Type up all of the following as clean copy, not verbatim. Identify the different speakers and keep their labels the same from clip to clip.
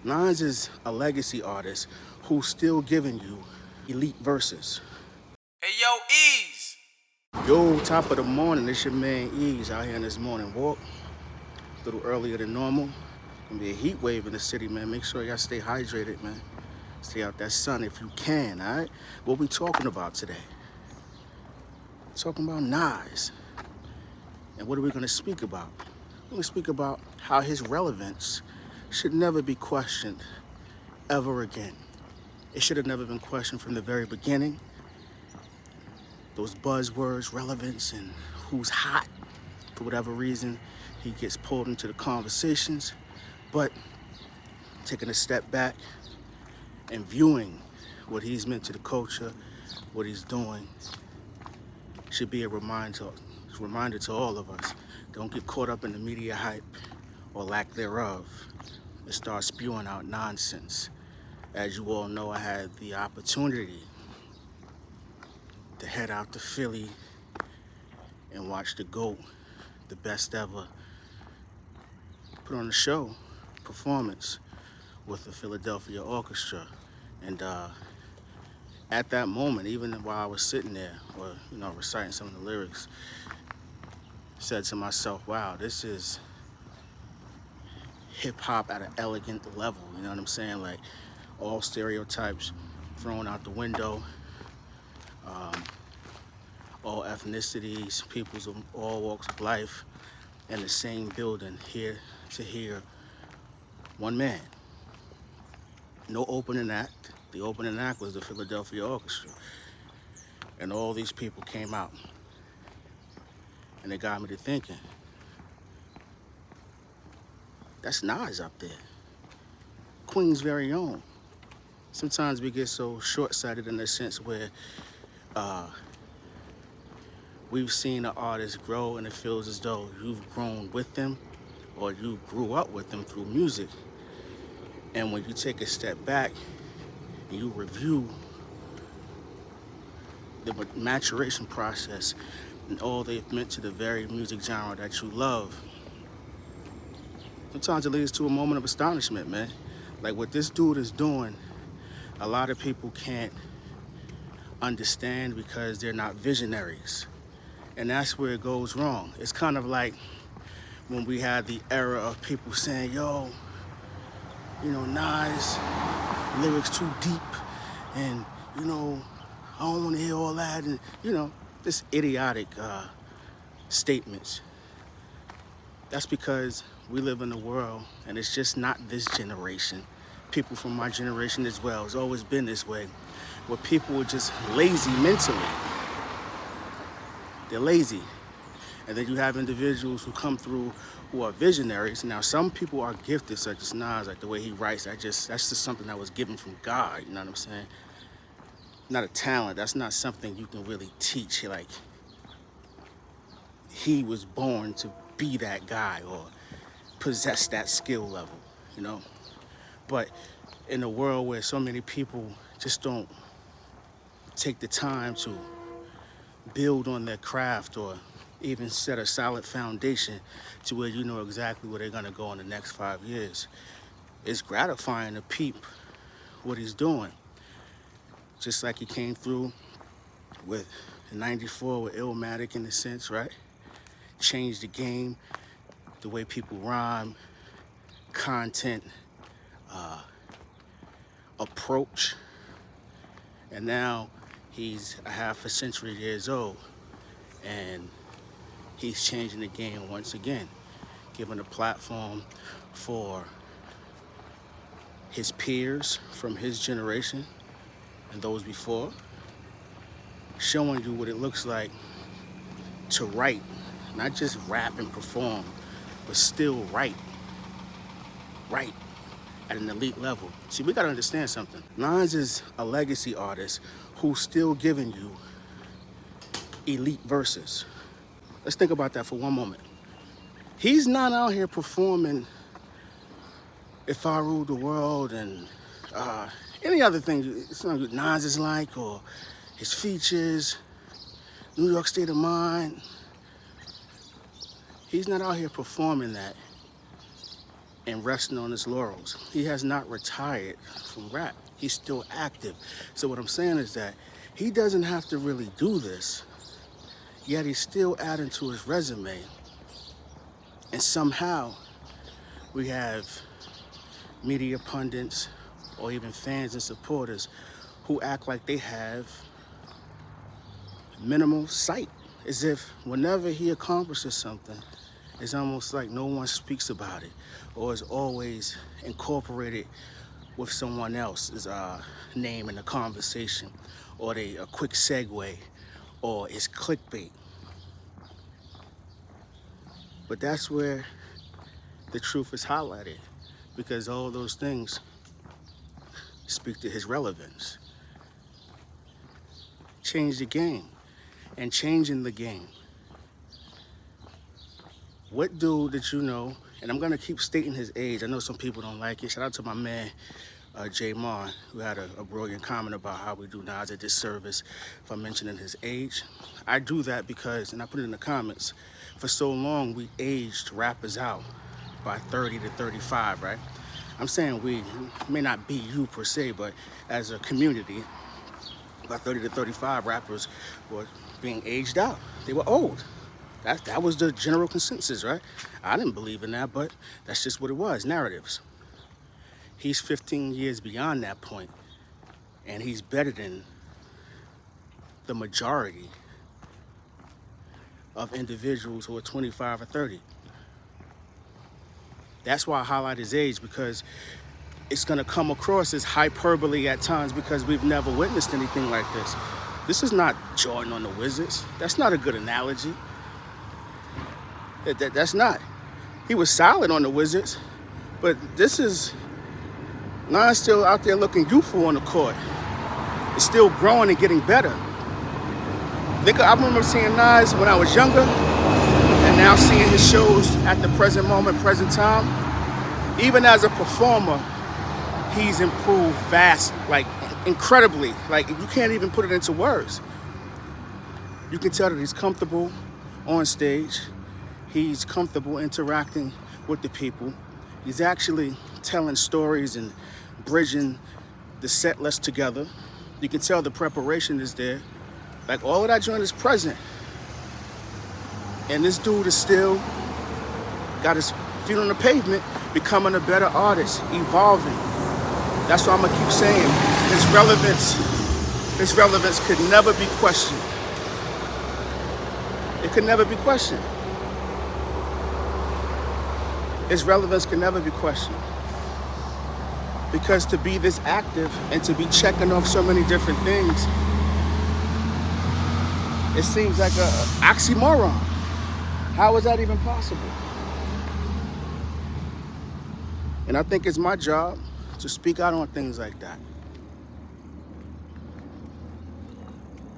Speaker 1: Nas is a legacy artist who's still giving you elite verses.
Speaker 2: Hey yo, Eeze!
Speaker 1: Yo, top of the morning, it's your man Eeze out here in this morning walk. A little earlier than normal. Gonna be a heat wave in the city, man. Make sure y'all stay hydrated, man. Stay out that sun if you can, all right? What we talking about today? Talking about Nas. And what are we gonna speak about? We're gonna speak about how his relevance should never be questioned ever again. It should have never been questioned from the very beginning. Those buzzwords, relevance, and who's hot, for whatever reason, he gets pulled into the conversations. But taking a step back and viewing what he's meant to the culture, what he's doing, should be a reminder to all of us. Don't get caught up in the media hype or lack thereof and start spewing out nonsense. As you all know, I had the opportunity to head out to Philly and watch the GOAT, the best ever, put on a show, performance with the Philadelphia Orchestra. And at that moment, even while I was sitting there or, reciting some of the lyrics, said to myself, wow, this is hip hop at an elegant level. You know what I'm saying? Like all stereotypes thrown out the window, all ethnicities, peoples of all walks of life in the same building, here to hear one man. No opening act. The opening act was the Philadelphia Orchestra. And all these people came out. And it got me to thinking, that's Nas up there. Queen's very own. Sometimes we get so short-sighted in the sense where we've seen an artist grow and it feels as though you've grown with them or you grew up with them through music. And when you take a step back and you review the maturation process and all they've meant to the very music genre that you love, sometimes it leads to a moment of astonishment, man. Like what this dude is doing, a lot of people can't understand because they're not visionaries. And that's where it goes wrong. It's kind of like when we had the era of people saying, yo, Nas, lyrics too deep, and, I don't want to hear all that, and, this idiotic statements. That's because we live in a world, and it's just not this generation. People from my generation as well. It's always been this way, where people are just lazy mentally. They're lazy. And then you have individuals who come through who are visionaries. Now, some people are gifted, such as Nas, like the way he writes. That's just something that was given from God, you know what I'm saying? Not a talent. That's not something you can really teach. Like, he was born to be that guy or possess that skill level, But in a world where so many people just don't take the time to build on their craft or even set a solid foundation to where you know exactly where they're gonna go in the next 5 years, it's gratifying to peep what he's doing. Just like he came through with in '94 with Illmatic in a sense, right? Changed the game, the way people rhyme, content, approach. And now he's a half a century years old and he's changing the game once again, giving a platform for his peers from his generation and those before, showing you what it looks like to write, not just rap and perform, but still write at an elite level. See, we gotta understand something. Nas is a legacy artist who's still giving you elite verses. Let's think about that for one moment. He's not out here performing If I Ruled the World and any other thing Nas is like, or his features, New York State of Mind. He's not out here performing that. and resting on his laurels. He has not retired from rap. He's still active. So what I'm saying is that he doesn't have to really do this, yet he's still adding to his resume. And somehow we have media pundits or even fans and supporters who act like they have minimal sight, as if whenever he accomplishes something, it's almost like no one speaks about it, or is always incorporated with someone else's name in the conversation, or a quick segue, or it's clickbait. But that's where the truth is highlighted, because all those things speak to his relevance. Change the game, and changing the game. What dude that you know, and I'm gonna keep stating his age, I know some people don't like it. Shout out to my man, J. Mar, who had a brilliant comment about how we do Nas a disservice if I'm mentioning his age. I do that because, and I put it in the comments, for so long we aged rappers out by 30 to 35, right? I'm saying we, it may not be you per se, but as a community, by 30 to 35 rappers were being aged out. They were old. That was the general consensus, right? I didn't believe in that, but that's just what it was, narratives. He's 15 years beyond that point, and he's better than the majority of individuals who are 25 or 30. That's why I highlight his age, because it's gonna come across as hyperbole at times because we've never witnessed anything like this. This is not Jordan on the Wizards. That's not a good analogy. That's not. He was solid on the Wizards, but this is, Nas still out there looking youthful on the court. It's still growing and getting better. I remember seeing Nas when I was younger, and now seeing his shows at the present moment, present time. Even as a performer, he's improved vast, like incredibly. Like you can't even put it into words. You can tell that he's comfortable on stage. He's comfortable interacting with the people. He's actually telling stories and bridging the set list together. You can tell the preparation is there. Like all of that joint is present. And this dude is still got his feet on the pavement, becoming a better artist, evolving. That's why I'm gonna keep saying his relevance could never be questioned. It could never be questioned. His relevance can never be questioned. Because to be this active and to be checking off so many different things, it seems like an oxymoron. How is that even possible? And I think it's my job to speak out on things like that.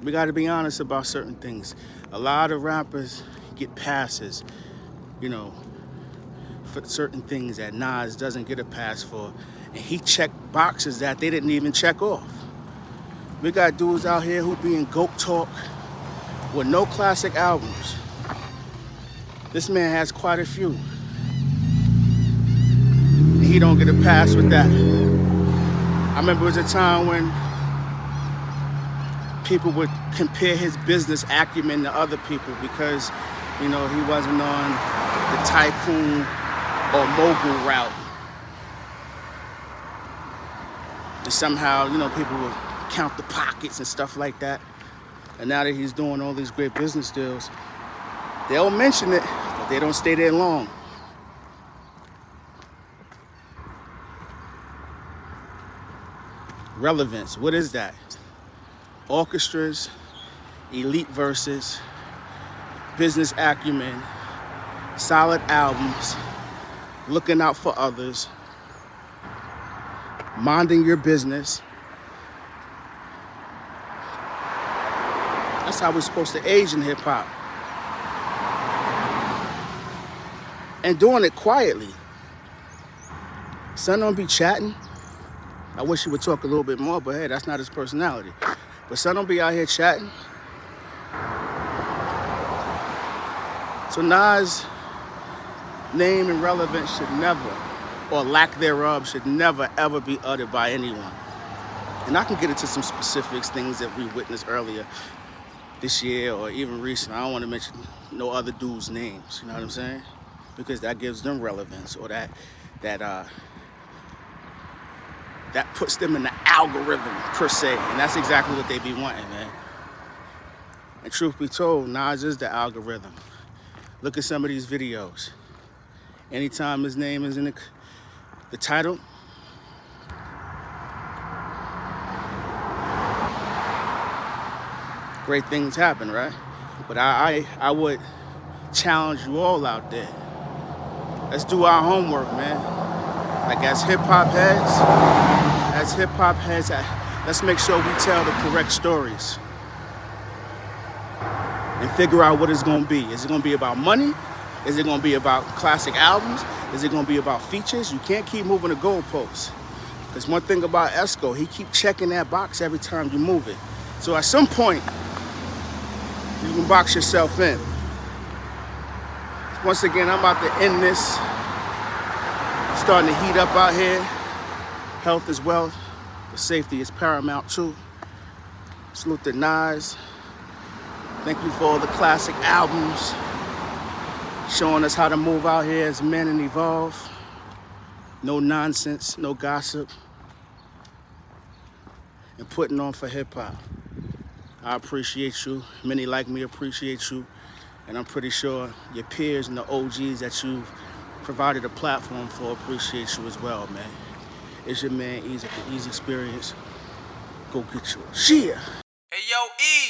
Speaker 1: We gotta be honest about certain things. A lot of rappers get passes, for certain things that Nas doesn't get a pass for. And he checked boxes that they didn't even check off. We got dudes out here who be in GOAT talk with no classic albums. This man has quite a few. And he don't get a pass with that. I remember it was a time when people would compare his business acumen to other people because, he wasn't on the tycoon or mogul route. And somehow, people would count the pockets and stuff like that. And now that he's doing all these great business deals, they'll mention it, but they don't stay there long. Relevance, what is that? Orchestras, elite verses, business acumen, solid albums, looking out for others, minding your business. That's how we're supposed to age in hip hop. And doing it quietly. Son don't be chatting. I wish he would talk a little bit more, but hey, that's not his personality. But son don't be out here chatting. So Nas' name and relevance should never, or lack thereof should never ever be uttered by anyone. And I can get into some specifics, things that we witnessed earlier this year or even recent. I don't want to mention no other dudes' names, you know what I'm saying? Because that gives them relevance, or that puts them in the algorithm per se, and that's exactly what they be wanting, man. And truth be told, Nas is the algorithm. Look at some of these videos. Anytime his name is in the title, great things happen, right? But I would challenge you all out there. Let's do our homework, man. Like as hip hop heads, let's make sure we tell the correct stories and figure out what it's gonna be. Is it gonna be about money? Is it gonna be about classic albums? Is it gonna be about features? You can't keep moving the goalposts. Because one thing about Esco, he keep checking that box every time you move it. So at some point, you can box yourself in. Once again, I'm about to end this. Starting to heat up out here. Health is wealth, but safety is paramount too. Salute to Nas. Thank you for all the classic albums, showing us how to move out here as men and evolve. No nonsense, no gossip, and putting on for hip hop. I appreciate you. Many like me appreciate you. And I'm pretty sure your peers and the OGs that you've provided a platform for appreciate you as well, man. It's your man Eeze at the Eeze Experience. Go get yours. Yeah.
Speaker 2: Hey, yo, Eeze.